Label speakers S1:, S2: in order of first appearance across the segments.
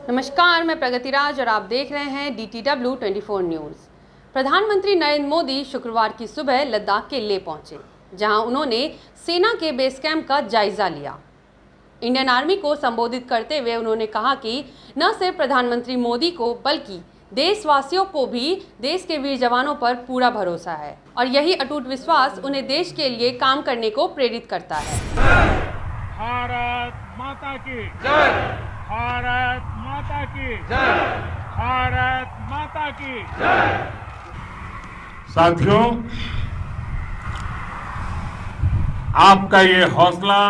S1: नमस्कार, मैं प्रगतिराज और आप देख रहे हैं DTW 24 न्यूज़। प्रधानमंत्री नरेंद्र मोदी शुक्रवार की सुबह लद्दाख के लेह पहुंचे, जहां उन्होंने सेना के बेस कैंप का जायजा लिया। इंडियन आर्मी को संबोधित करते हुए उन्होंने कहा कि न सिर्फ प्रधानमंत्री मोदी को बल्कि देशवासियों को भी देश के वीर जवानों पर पूरा भरोसा है और यही अटूट विश्वास उन्हें देश के लिए काम करने को प्रेरित करता है।
S2: भारत माता की जय, भारत माता की जय, भारत माता की जय। साथियों, आपका ये हौसला,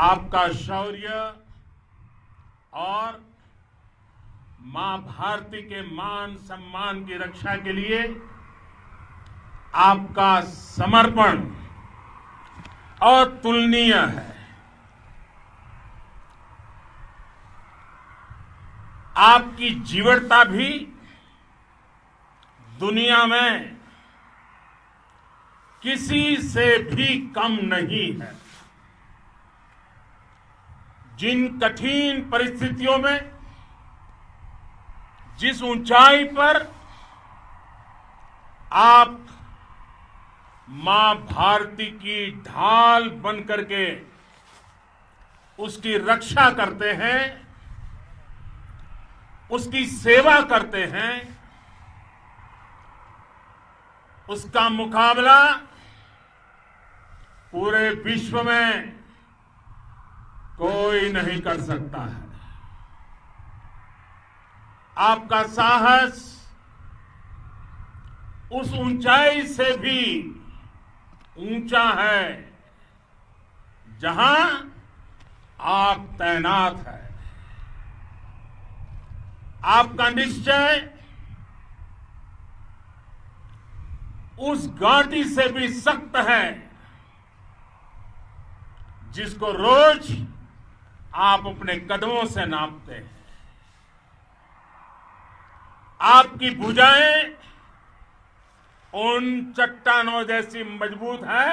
S2: आपका शौर्य और मां भारती के मान सम्मान की रक्षा के लिए आपका समर्पण अतुलनीय है। आपकी जीवटता भी दुनिया में किसी से भी कम नहीं है। जिन कठिन परिस्थितियों में, जिस ऊंचाई पर आप मां भारती की ढाल बनकर के उसकी रक्षा करते हैं, उसकी सेवा करते हैं, उसका मुकाबला पूरे विश्व में कोई नहीं कर सकता है। आपका साहस उस ऊंचाई से भी ऊंचा है जहां आप तैनात हैं। आपका निश्चय उस घाटी से भी सख्त है जिसको रोज आप अपने कदमों से नापते हैं। आपकी भुजाएं उन चट्टानों जैसी मजबूत है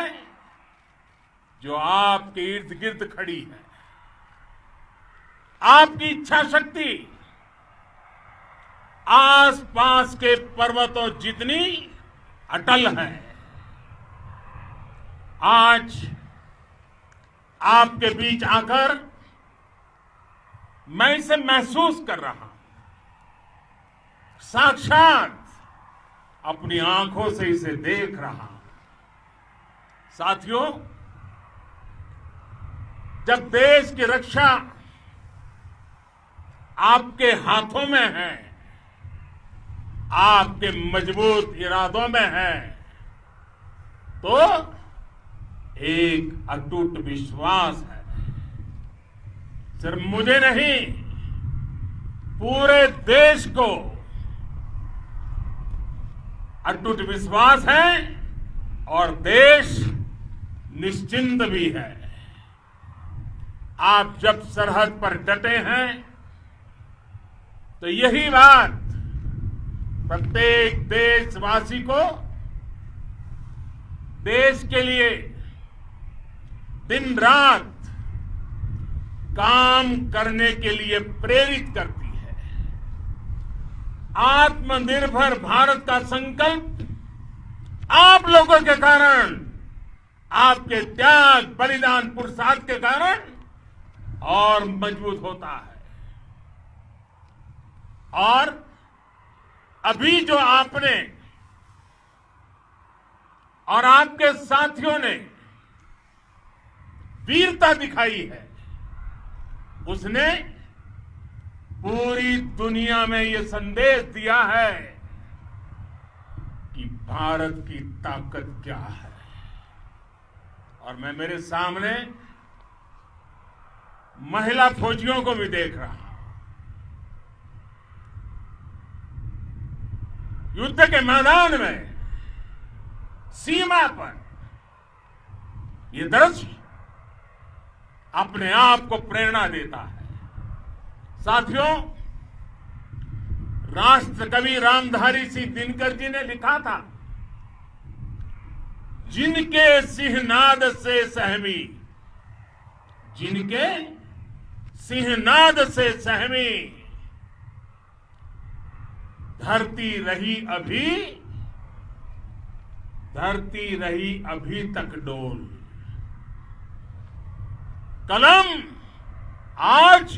S2: जो आपके इर्द गिर्द खड़ी है। आपकी इच्छा शक्ति आसपास के पर्वतों जितनी अटल है। आज आपके बीच आकर मैं इसे महसूस कर रहा हूं, साक्षात अपनी आंखों से इसे देख रहा हूं। साथियों, जब देश की रक्षा आपके हाथों में है, आपके मजबूत इरादों में है, तो एक अटूट विश्वास है। सिर्फ मुझे नहीं, पूरे देश को अटूट विश्वास है और देश निश्चिंत भी है। आप जब सरहद पर डटे हैं तो यही बात प्रत्येक देशवासी को देश के लिए दिन रात काम करने के लिए प्रेरित करती है। आत्मनिर्भर भारत का संकल्प आप लोगों के कारण, आपके त्याग बलिदान पुरुषार्थ के कारण और मजबूत होता है। और अभी जो आपने और आपके साथियों ने वीरता दिखाई है, उसने पूरी दुनिया में यह संदेश दिया है कि भारत की ताकत क्या है। और मैं मेरे सामने महिला फौजियों को भी देख रहा हूं। युद्ध के मैदान में, सीमा पर यह दृश्य अपने आप को प्रेरणा देता है। साथियों, राष्ट्र कवि रामधारी सिंह दिनकर जी ने लिखा था, जिनके सिंहनाद से सहमी, जिनके सिंहनाद से सहमी धरती रही अभी तक डोल। कलम आज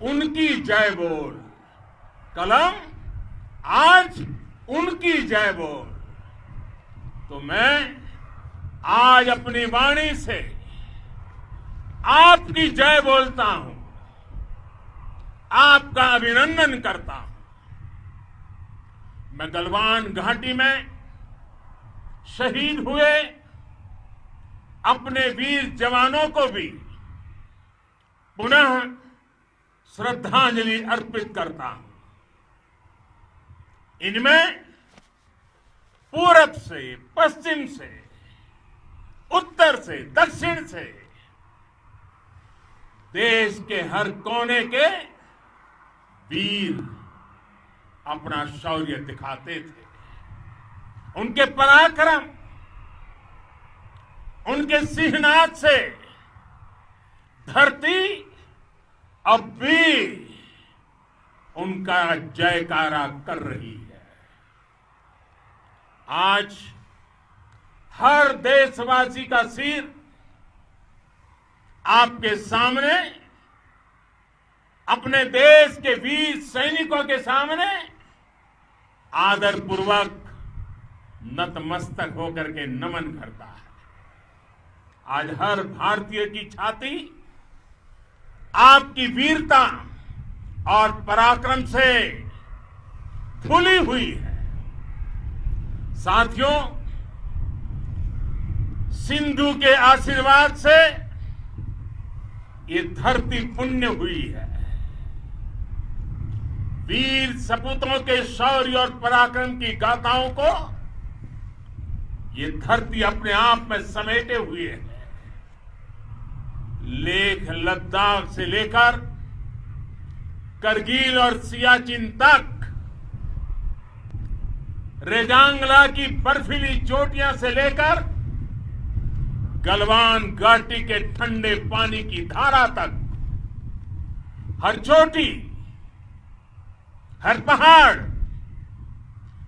S2: उनकी जय बोल, कलम आज उनकी जय बोल। तो मैं आज अपनी वाणी से आपकी जय बोलता हूं, आपका अभिनंदन करता हूं। मैं गलवान घाटी में शहीद हुए अपने वीर जवानों को भी पुनः श्रद्धांजलि अर्पित करता हूं। इनमें पूरब से, पश्चिम से, उत्तर से, दक्षिण से देश के हर कोने के वीर अपना शौर्य दिखाते थे। उनके पराक्रम, उनके सिंहनाद से धरती अब भी उनका जयकारा कर रही है। आज हर देशवासी का सिर आपके सामने, अपने देश के वीर सैनिकों के सामने आदरपूर्वक नतमस्तक होकर के नमन करता है। आज हर भारतीय की छाती आपकी वीरता और पराक्रम से फूली हुई है। साथियों, सिंधु के आशीर्वाद से ये धरती पुण्य हुई है। वीर सपूतों के शौर्य और पराक्रम की गाथाओं को ये धरती अपने आप में समेटे हुए है। लेह लद्दाख से लेकर करगिल और सियाचिन तक, रेजांगला की बर्फीली चोटियां से लेकर गलवान घाटी के ठंडे पानी की धारा तक, हर चोटी, हर पहाड़,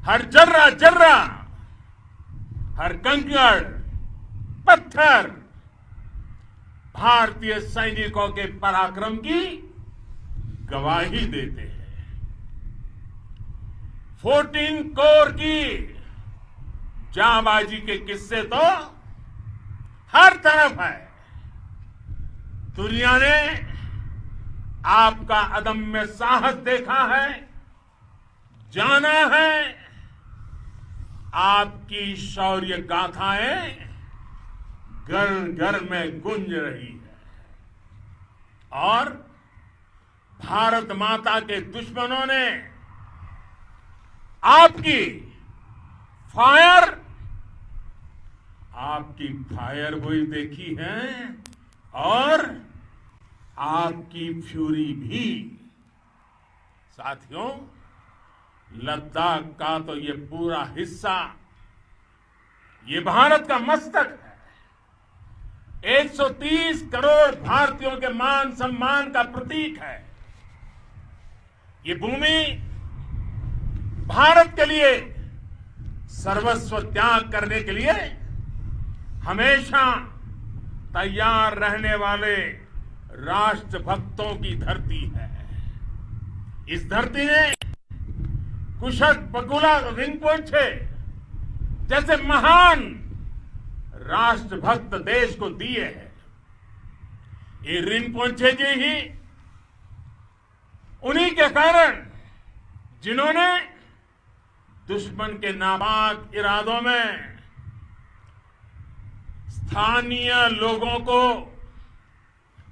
S2: हर जर्रा जर्रा, हर कंकड़ पत्थर भारतीय सैनिकों के पराक्रम की गवाही देते हैं। 14 कोर की जांबाजी के किस्से तो हर तरफ है। दुनिया ने आपका अदम्य साहस देखा है, जाना है। आपकी शौर्य गाथाएं घर घर में गूंज रही है और भारत माता के दुश्मनों ने आपकी फायर हुई देखी है और आपकी फ्यूरी भी। साथियों, लद्दाख का तो ये पूरा हिस्सा ये भारत का मस्तक है। 130 करोड़ भारतीयों के मान सम्मान का प्रतीक है। ये भूमि भारत के लिए सर्वस्व त्याग करने के लिए हमेशा तैयार रहने वाले राष्ट्रभक्तों की धरती है। इस धरती ने कुशक बकुला रिंपोचे जैसे महान राष्ट्रभक्त देश को दिए हैं। ये रिंपोचे जी ही उन्हीं के कारण जिन्होंने दुश्मन के नापाक इरादों में स्थानीय लोगों को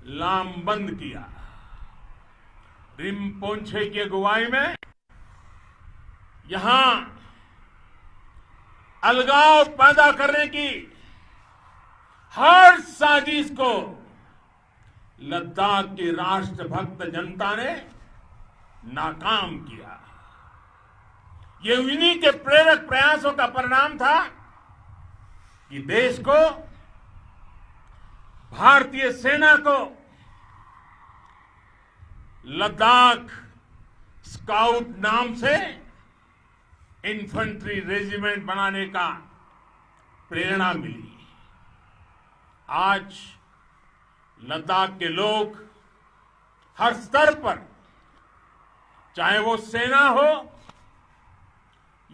S2: लामबंद किया। रिंपोचे की अगुवाई में यहां अलगाव पैदा करने की हर साजिश को लद्दाख की राष्ट्रभक्त जनता ने नाकाम किया। ये उन्हीं के प्रेरक प्रयासों का परिणाम था कि देश को, भारतीय सेना को लद्दाख स्काउट नाम से इन्फेंट्री रेजिमेंट बनाने का प्रेरणा मिली। आज लद्दाख के लोग हर स्तर पर, चाहे वो सेना हो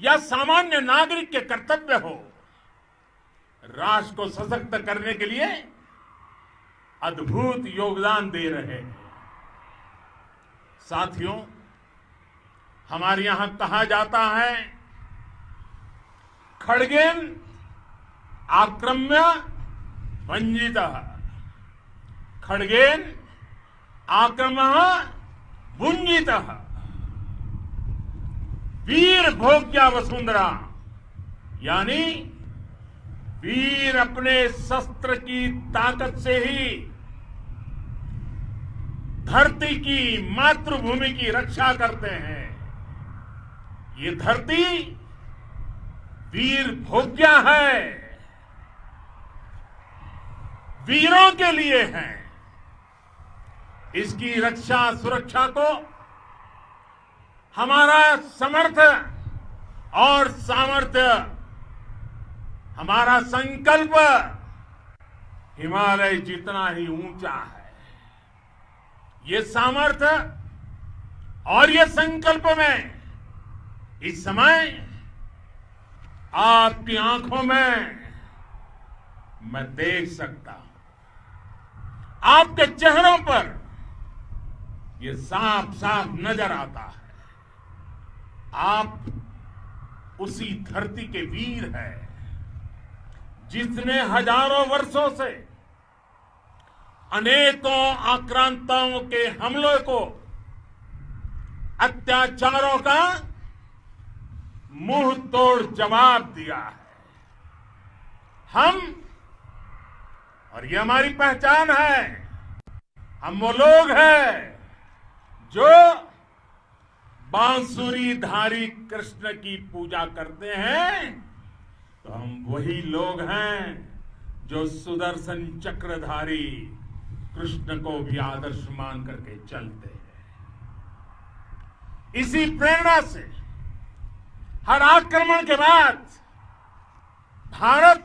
S2: या सामान्य नागरिक के कर्तव्य हो, राष्ट्र को सशक्त करने के लिए अद्भुत योगदान दे रहे हैं। साथियों, हमारे यहां कहा जाता है, खड्गेन आक्रम्य भंजितः, खड्गेन आक्रम्य भुंजितः, वीर भोग्या वसुंधरा, यानी वीर अपने शस्त्र की ताकत से ही धरती की, मातृभूमि की रक्षा करते हैं। ये धरती वीर भोग्या है, वीरों के लिए है। इसकी रक्षा सुरक्षा को हमारा समर्थ और सामर्थ्य, हमारा संकल्प हिमालय जितना ही ऊंचा है। ये सामर्थ्य और ये संकल्प में इस समय आपकी आंखों में मैं देख सकता हूं, आपके चेहरों पर ये साफ साफ नजर आता है। आप उसी धरती के वीर हैं जिसने हजारों वर्षों से अनेकों आक्रांताओं के हमलों को, अत्याचारों का मुंह तोड़ जवाब दिया है। हम, और ये हमारी पहचान है, हम वो लोग हैं जो बांसुरीधारी कृष्ण की पूजा करते हैं, तो हम वही लोग हैं जो सुदर्शन चक्रधारी कृष्ण को भी आदर्श मान करके चलते हैं। इसी प्रेरणा से हर आक्रमण के बाद भारत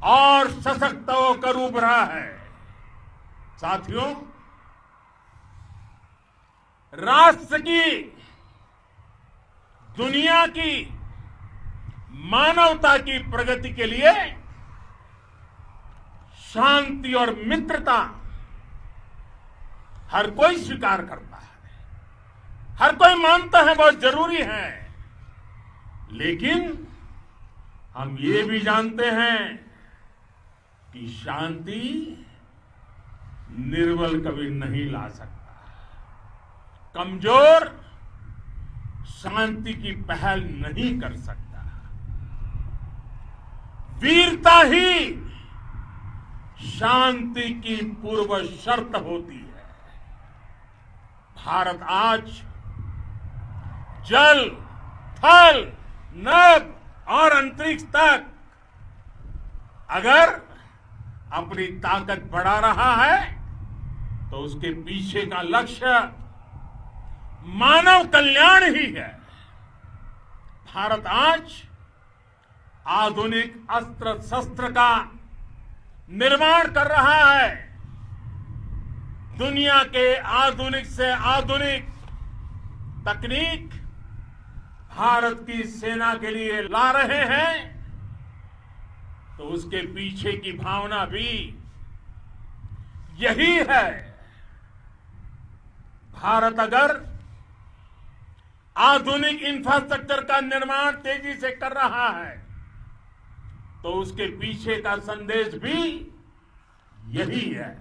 S2: और सशक्त होकर उभरा है। साथियों, राष्ट्र की, दुनिया की, मानवता की प्रगति के लिए शांति और मित्रता हर कोई स्वीकार करता है, हर कोई मानता है बहुत जरूरी है। लेकिन हम ये भी जानते हैं कि शांति निर्बल कभी नहीं ला सकता। कमजोर शांति की पहल नहीं कर सकता। वीरता ही शांति की पूर्व शर्त होती है। भारत आज जल, थल, नभ और अंतरिक्ष तक अगर अपनी ताकत बढ़ा रहा है तो उसके पीछे का लक्ष्य मानव कल्याण ही है। भारत आज आधुनिक अस्त्र शस्त्र का निर्माण कर रहा है। दुनिया के आधुनिक से आधुनिक तकनीक भारत की सेना के लिए ला रहे हैं, तो उसके पीछे की भावना भी यही है। भारत अगर आधुनिक इंफ्रास्ट्रक्चर का निर्माण तेजी से कर रहा है तो उसके पीछे का संदेश भी यही है।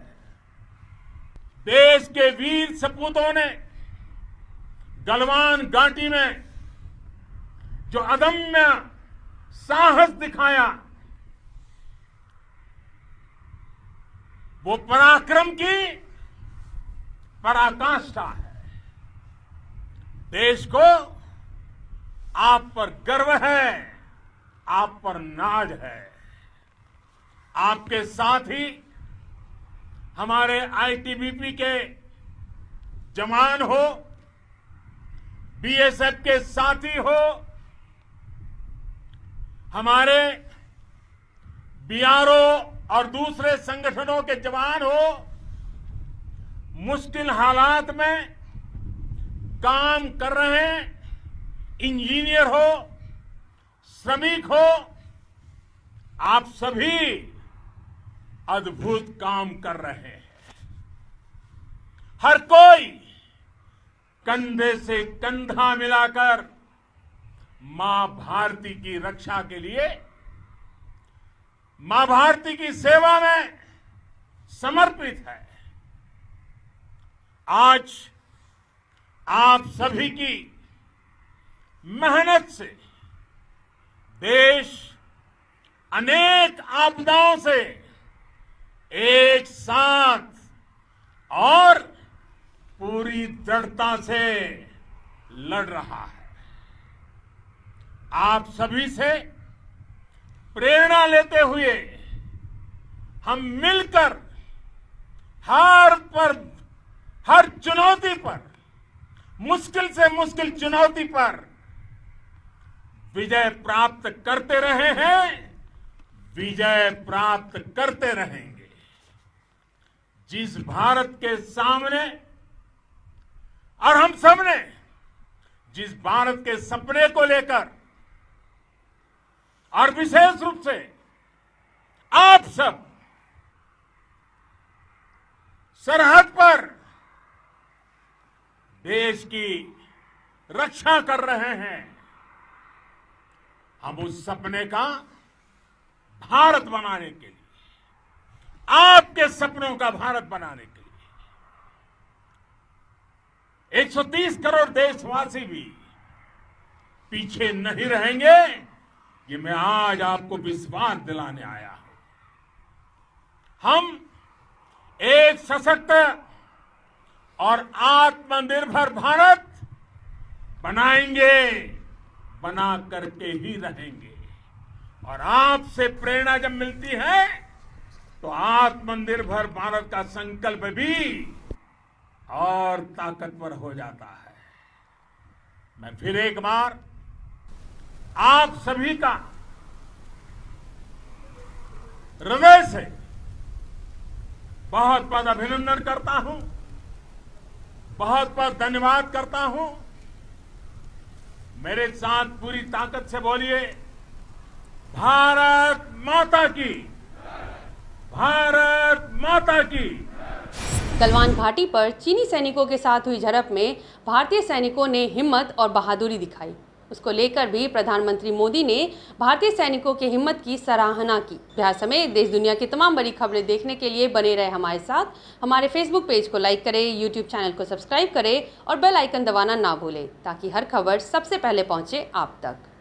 S2: देश के वीर सपूतों ने गलवान घाटी में जो अदम्य साहस दिखाया, वो पराक्रम की पराकाष्ठा है। देश को आप पर गर्व है, आप पर नाज है। आपके साथ ही हमारे आईटीबीपी के जवान हो, बीएसएफ के साथी हो, हमारे बीआरओ और दूसरे संगठनों के जवान हो, मुश्किल हालात में काम कर रहे इंजीनियर हो, श्रमिक हो, आप सभी अद्भुत काम कर रहे हैं। हर कोई कंधे से कंधा मिलाकर मां भारती की रक्षा के लिए, मां भारती की सेवा में समर्पित है। आज आप सभी की मेहनत से देश अनेक आपदाओं से एक साथ और पूरी दृढ़ता से लड़ रहा है। आप सभी से प्रेरणा लेते हुए हम मिलकर हर चुनौती पर, मुश्किल से मुश्किल चुनौती पर विजय प्राप्त करते रहे हैं, विजय प्राप्त करते रहेंगे। जिस भारत के सामने और हम सबने जिस भारत के सपने को लेकर और विशेष रूप से आप सब सरहद पर देश की रक्षा कर रहे हैं, हम उस सपने का भारत बनाने के लिए, आपके सपनों का भारत बनाने के लिए 130 करोड़ देशवासी भी पीछे नहीं रहेंगे, ये मैं आज आपको विश्वास दिलाने आया हूं। हम एक सशक्त और आत्मनिर्भर भारत बनाएंगे, बना करके ही रहेंगे। और आपसे प्रेरणा जब मिलती है तो आत्मनिर्भर भारत का संकल्प भी और ताकतवर हो जाता है। मैं फिर एक बार आप सभी का हृदय से बहुत बहुत अभिनंदन करता हूं, बहुत बहुत धन्यवाद करता हूं। मेरे साथ पूरी ताकत से बोलिए, भारत माता की, भारत माता की।
S1: गलवान घाटी पर चीनी सैनिकों के साथ हुई झड़प में भारतीय सैनिकों ने हिम्मत और बहादुरी दिखाई। उसको लेकर भी प्रधानमंत्री मोदी ने भारतीय सैनिकों की हिम्मत की सराहना की। बिहार समेत देश दुनिया की तमाम बड़ी खबरें देखने के लिए बने रहे हमारे साथ। हमारे फेसबुक पेज को लाइक करें, यूट्यूब चैनल को सब्सक्राइब करें और बेल आइकन दबाना ना भूलें, ताकि हर खबर सबसे पहले पहुंचे आप तक।